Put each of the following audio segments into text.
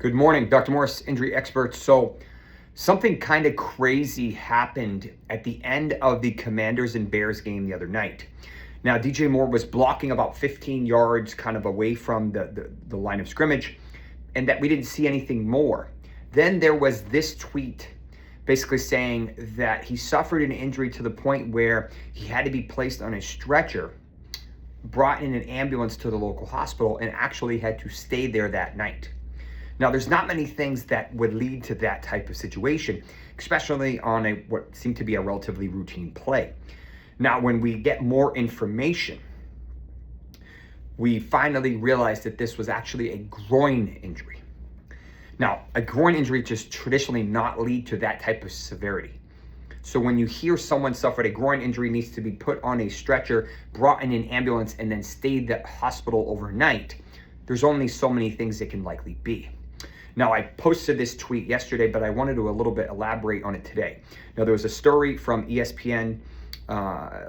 Good morning, Dr. Morse, injury expert. So something kind of crazy happened at the end of the Commanders and Bears game the other night. Now, DJ Moore was blocking about 15 yards kind of away from the line of scrimmage, and that we didn't see anything more. Then there was this tweet basically saying that he suffered an injury to the point where he had to be placed on a stretcher, brought in an ambulance to the local hospital, and actually had to stay there that night. Now, there's not many things that would lead to that type of situation, especially on what seemed to be a relatively routine play. Now, when we get more information, we finally realized that this was actually a groin injury. Now, a groin injury just traditionally not lead to that type of severity. So when you hear someone suffered a groin injury, needs to be put on a stretcher, brought in an ambulance, and then stayed at the hospital overnight, there's only so many things it can likely be. Now, I posted this tweet yesterday, but I wanted to a little bit elaborate on it today. Now, there was a story from ESPN,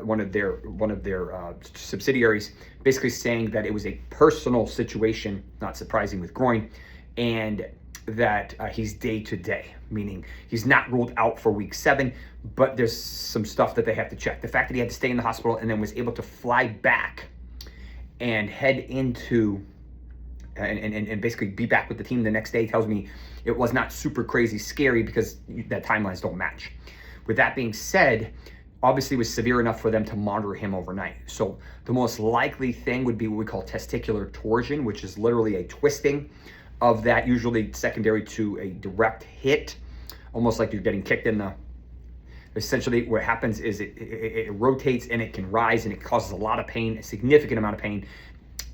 one of their subsidiaries, basically saying that it was a personal situation, not surprising with groin, and that he's day to day, meaning he's not ruled out for week 7, but there's some stuff that they have to check. The fact that he had to stay in the hospital and then was able to fly back and head into and basically be back with the team the next day tells me it was not super crazy scary because that timelines don't match. With that being said, obviously it was severe enough for them to monitor him overnight. So the most likely thing would be what we call testicular torsion, which is literally a twisting of that, usually secondary to a direct hit, almost like you're getting kicked in the... Essentially what happens is it rotates and it can rise and it causes a lot of pain, a significant amount of pain,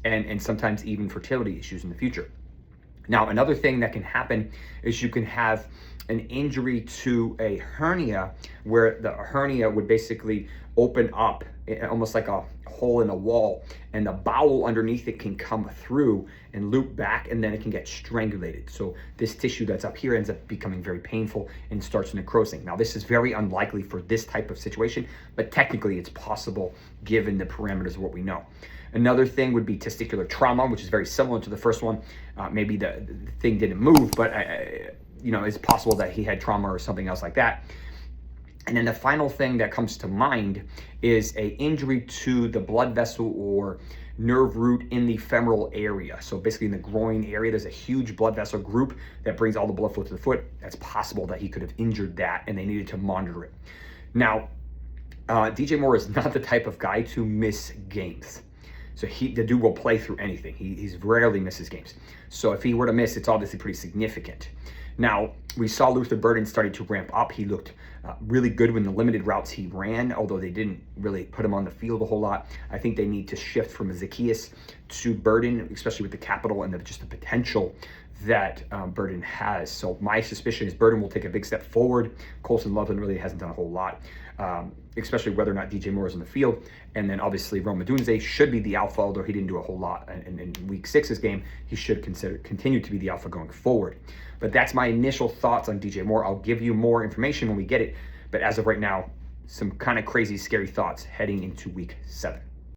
and sometimes even fertility issues in the future. Now, another thing that can happen is you can have an injury to a hernia where the hernia would basically open up almost like a hole in a wall, and the bowel underneath it can come through and loop back, and then it can get strangulated. So this tissue that's up here ends up becoming very painful and starts necrosing. Now, this is very unlikely for this type of situation, but technically it's possible given the parameters of what we know. Another thing would be testicular trauma, which is very similar to the first one. Maybe the thing didn't move, but it's possible that he had trauma or something else like that. And then the final thing that comes to mind is a injury to the blood vessel or nerve root in the femoral area. So basically in the groin area, there's a huge blood vessel group that brings all the blood flow to the foot. That's possible that he could have injured that and they needed to monitor it. Now, DJ Moore is not the type of guy to miss games. So the dude will play through anything. He's rarely misses games. So if he were to miss, it's obviously pretty significant. Now, we saw Luther Burden starting to ramp up. He looked really good when the limited routes he ran, although they didn't really put him on the field a whole lot. I think they need to shift from Zacchaeus to Burden, especially with the capital and just the potential that Burden has. So my suspicion is Burden will take a big step forward. Colson Loveland really hasn't done a whole lot, especially whether or not DJ Moore is on the field. And then obviously Rome Odunze should be the alpha, although he didn't do a whole lot in week 6's game. He should continue to be the alpha going forward. But that's my initial thoughts on DJ Moore. I'll give you more information when we get it. But as of right now, some kind of crazy, scary thoughts heading into week 7.